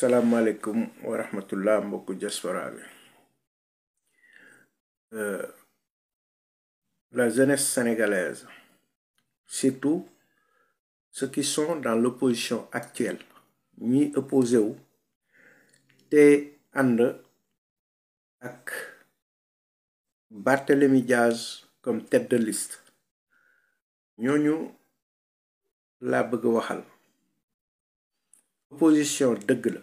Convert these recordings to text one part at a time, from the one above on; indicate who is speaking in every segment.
Speaker 1: salaamaaleykum wa rahmatullah mbokku diaspora bi la jeunesse sénégalaise, surtout ceux qui sont dans l'opposition actuelle, ñi opposé wu te ànd ak Barthélémy Diaz comme tête de liste ñooñu laa bëgg waxal. Opposition dëgg la,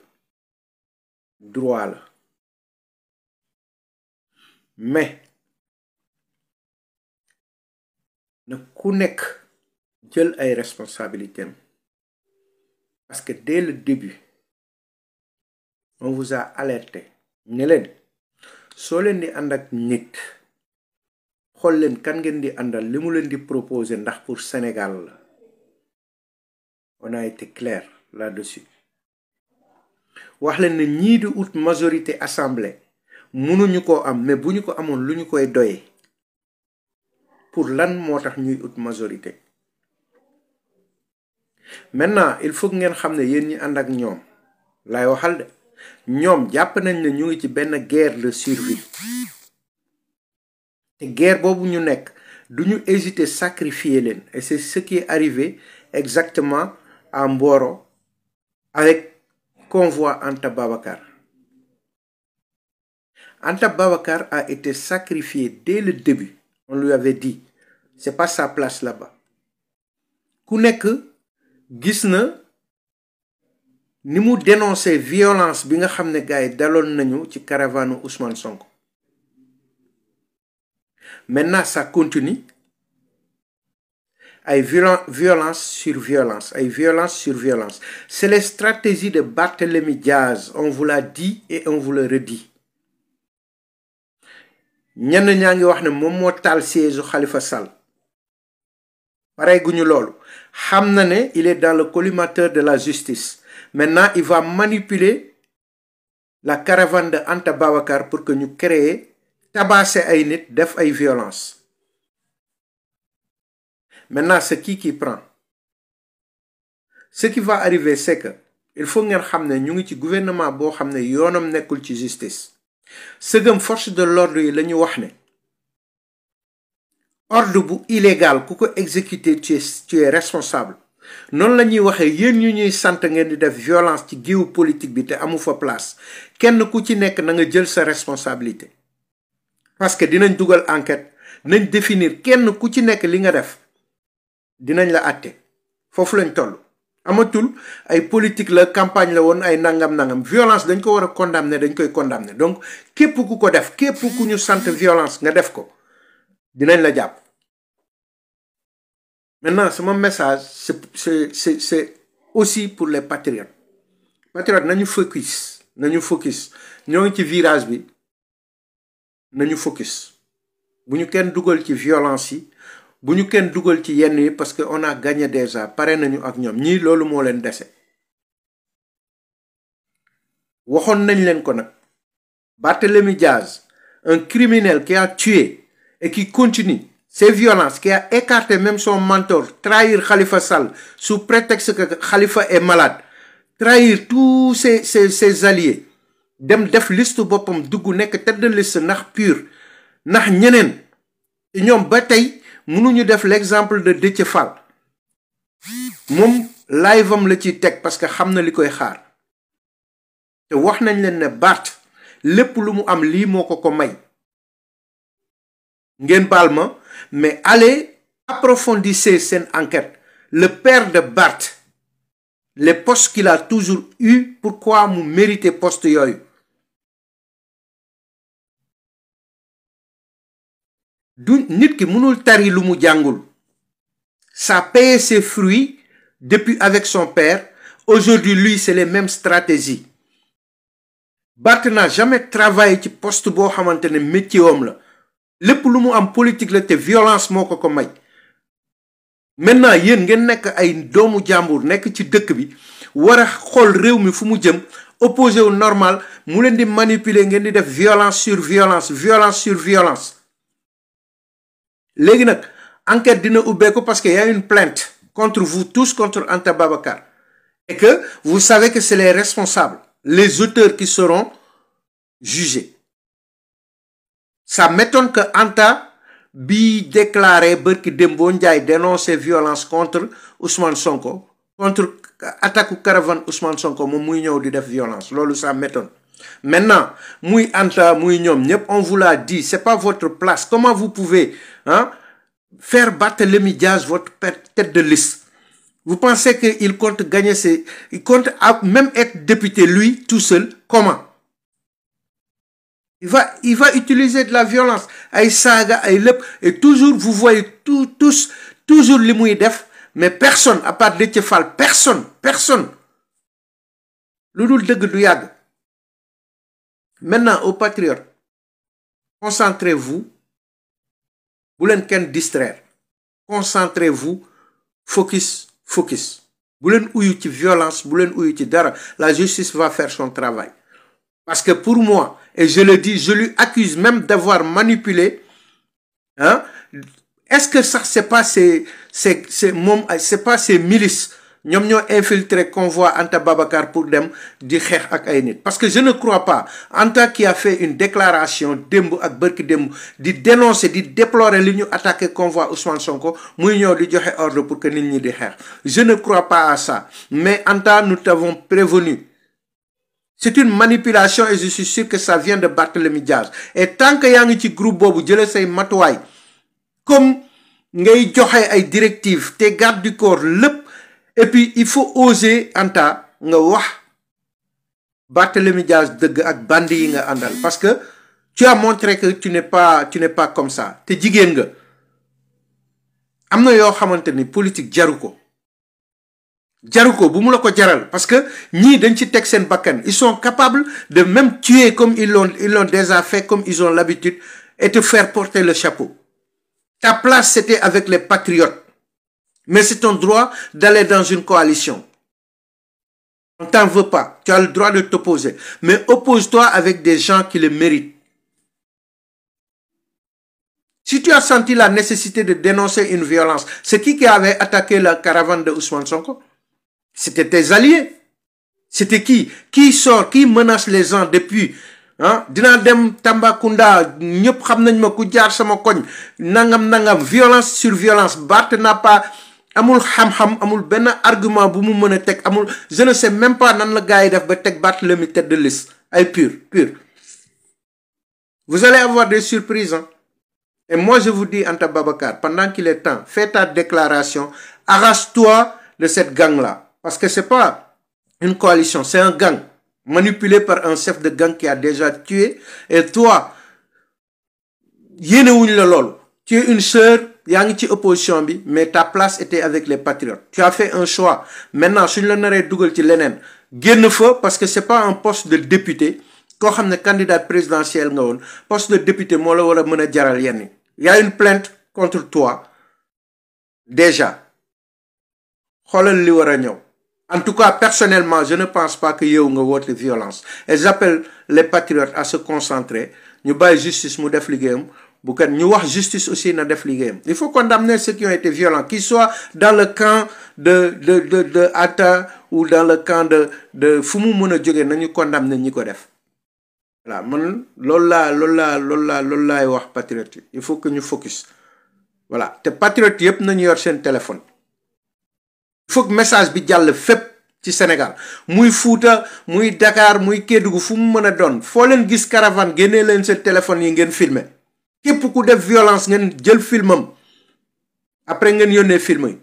Speaker 1: droit la, mais na ku nekk jël ay responsabilités parce que dès le début on vous a alerté ne leen soo leen di ànd ak nit xool leen kan ngeen di àndal li mu leen di proposer ndax pour Sénégal la. On a été clair là-dessus. wax leen ne ñii di ut majorité assemblée mënuñu ko am, mais bu ñu ko amoon lu ñu koy doyee pour lan moo tax ñuy ut majorité. Maintenant il faut que ngeen xam ne yéen ñi ànd ak ñoom laay waxal de ñoom jàpp nañ ne ñu ngi ci benn guerre de survie te guerre boobu ñu nekk du ñu hésiter sacrifier leen, et c'est ce qui est arrivé exactement à Mboro avec convoi Anta Babacar. Anta Babacar a été sacrifié dès le début. On lui avait dit, c'est pas sa place là-bas. Ku nekk gis na ni mu dénoncer violence bi nga xam ne gars yi daloon nañu ci caravane Ousmane Sonko. Maintenant ça continue. Ay violence sur violence, ay violence sur violence. C'est les stratégies de Barthélémy Diaz, on vous l'a dit et on vous le redit. ñenn ñaa ngi wax ne moom moo taal siège Khalifa Sall. Pareil guñu loolu. Xam na ne il est dans le collimateur de la justice. Maintenant il va manipuler la caravane de Anta Babacar pour que ñu créer tabasser ay nit def ay violence. Maintenant, c'est qui prend? Ce qui va arriver, c'est que il faut ngeen xam ne ñu ngi ci gouvernement boo xam ne yoonam nekkul ci justice. Sëgëm force de l'ordre yi la ñu wax ne ordre bu illégal ku ko exécuter tu es responsable. noonu la ñuy waxee yéen ñu ñuy sant ngeen di def violence ci géewu politique bi te amu fa place kenn ku ci nekk na nga jël sa responsabilité. Parce que dinañ dugal enquête dinañ définir kenn ku ci nekk li nga def. dinañ la àtte foofu lañ toll amatul ay politique la campagne la woon ay nangam violence dañ ko war a condamner dañ koy condamner donc képp ku ko def képp ku ñu sant violence nga def ko dinañ la jàpp. Maintenant sama message c'est aussi pour les patriotes nañu focus ñoo ngi ci virage bi nañu focus bu ñu kenn dugal ci violence yi bu ñu kenn dugal ci yenn yi parce que on a gagné déjà pare nañu ak ñoom ñii loolu moo leen dese. waxoon nañ leen ko nag Barthélémy Diaz un criminel qui a tué et qui continue ses violences, qui a écarté même son mentor, trahir Khalifa Sall sous prétexte que Khalifa est malade, trahir tous ses alliés, dem def liste boppam dugg nekk tête de liste ndax pur ndax ñeneen ñoom ba tey mënuñu def l'exemple de Déthié Fall moom live am la ciy teg parce que xam na li koy xaar te wax nañ leen ne Bart lépp lu mu am lii moo ko may ngeen baal ma mais allez approfondissez seen enquête. Le père de Bart les postes qu'il a toujours eu pourquoi mu mérité poste yooyu du nit ki mënul tari lu mu jàngul. Ça a payé ses fruits depuis avec son père. Aujourd'hui lui c'est les mêmes stratégies. Bart n'a jamais travaillé ci poste boo xamante ne métier am la lépp lu mu am politique la te violence moo ko may. Maintenant yéen ngeen nekk ay doomu jàmbur nekk ci dëkk bi war a xool réew mi fu mu jëm opposé wu normal mu leen di manipuler ngeen di def violence sur violence. léegi nag enquête dina ubbeeku parce que y a une plainte contre vous tous contre Anta Babacar et que vous savez que c'est les responsables. les auteurs qui seront jugés. Ça m'étonne que Anta bi déclaré Berki Dembo Ndiaye dénoncer violence contre Ousmane Sonko, contre attaque caravane Ousmane Sonko, moom muy ñëw di def violence. Lolu ça m'étonne. Maintenant, muy Anta, muy ñom ñep, on vous l'a dit, c'est pas votre place. Comment vous pouvez faire Barthélémy Diaz votre tête de liste? Vous pensez qu'il compte gagner il compte même être député lui tout seul? Comment? Il va utiliser de la violence, ay saga, ay lepp, et toujours vous voyez tous toujours li muy def, mais personne à part Déthié Fall, personne. Lu dul deug du yag. Maintenant aux patriotes, concentrez-vous, bu len ken distraire. Concentrez-vous, focus. Bu len uyu ci violence, bu len uyu ci dara. La justice va faire son travail. Parce que pour moi, et je le dis, je lui accuse même d'avoir manipulé. Est-ce que ça, c'est pas ces milices, ñom ñoo infiltré convoi Anta Babacar pour dem di xex ak ay nit? Parce que je ne crois pas Anta qui a fait une déclaration demb ak barki demb di dénoncer, di déplorer li ñu attaquer convoi Ousmane Sonko, muy ñoo di joxe ordre pour que nit ñi di xex. Je ne crois pas à ça. Mais Anta, nous t'avons prévenu. C'est une manipulation et je suis sûr que ça vient de Barthélémy Diaz. Et tant que yang ci groupe bobu jëlé say matuway comme ngay joxe ay directives, tes gardes du corps lepp, et puis il faut oser Anta nga wax Barthélémy Diaz deug ak bandi yi nga andal, parce que tu as montré que tu n'es pas comme ça. Te jigen nga. Amna yo xamanteni politique jaruko. Jaruko, bu mu la ko jaral, parce que ñi dañ ci tek sen bakkan. Ils sont capables de même tuer comme ils l'ont déjà fait, comme ils ont l'habitude, et te faire porter le chapeau. Ta place c'était avec les patriotes. Mais c'est ton droit d'aller dans une coalition. On t'en veut pas. Tu as le droit de t'opposer. Mais oppose-toi avec des gens qui le méritent. Si tu as senti la nécessité de dénoncer une violence, c'est qui avait attaqué la caravane de Ousmane Sonko? C'était tes alliés. C'était qui? Qui menace les gens depuis? Dina dem Tambacounda, ñep xam nañ ma ku jaar sama koñ, nangam, violence sur violence. Bart n'a pas amul xam-xam, amul ben argument bu mu meuna tek, amul, je ne sais même pas nan la gaay def ba tek Barthélémy tête de liste. Ay pur. Vous allez avoir des surprises. Et moi je vous dis, Anta Babacar, pendant qu'il est temps, fais ta déclaration, arrache-toi de cette gang-là. Parce que c'est pas une coalition, c'est un gang manipulé par un chef de gang qui a déjà tué. Et toi, yéné wuñ la lolu. Tu es une sœur, yaa ngi ci opposition bi, mais ta place était avec les patriotes. Tu as fait un choix. Maintenant, suñ la naré dugal ci lenen, génn fa, parce que c'est pas un poste de député. Ko xamné candidat présidentiel nga won, poste de député mo la wara mëna jaral yenn. Il y a une plainte contre toi. Déjà. Xolal li wara ñew. En tout cas, personnellement, je ne pense pas que yow nga wote violence. Et j'appelle les patriotes à se concentrer. Ñu bay justice mu def ligéyam. Bu kan ñu wax justice aussi na def ligéyam. Il faut condamner ceux qui ont été violents, qu'ils soient dans le camp de Atta ou dans le camp de fu mu mëna joggé, nañu condamner ñi ko def. Voilà, man lool la wax patriote. Il faut que ñu focus. Voilà, te patriote yépp nañu yor sen téléphone. Il faut que message bi jall fep ci Sénégal, muy Fouta, muy Dakar, muy Kédougou, fu mu mëna don. Fo leen gis caravane, génné leen sen téléphone yi ngeen filmer. Képp ku def violence ngeen jël filmam. Après ngeen yónnee film yi.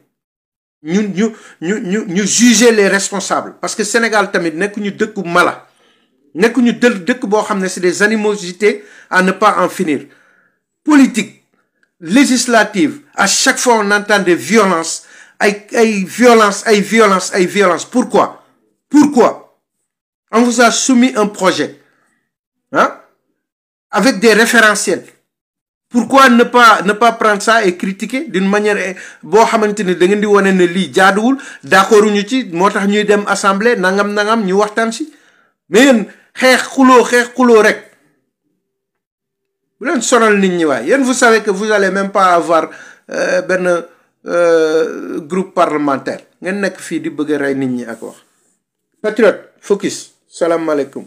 Speaker 1: ñu juger les responsables, parce que Sénégal tamit nekkuñu dëkku mala. Nekkuñu dëkk boo xam ne c'est des animosités à ne pas en finir. Politique, législative, à chaque fois on entend des violences. Ay violence. Pourquoi? On vous a soumis un projet, avec des référentiels. Pourquoi ne pas prendre ça et critiquer d'une manière bo xamanteni da ngeen di woné ne li jaaduwul, d'accordu ñu ci, motax ñuy dem assemblée nangam ñu waxtaan ci. Mais yeen xex xulo rek. Vous leen sonal nit ñi waay. Yeen vous savez que vous allez même pas avoir groupe parlementaire. Ngeen nek fi di bëgg ray nit ñi ak wax. Patriote, focus. salaamaaleykum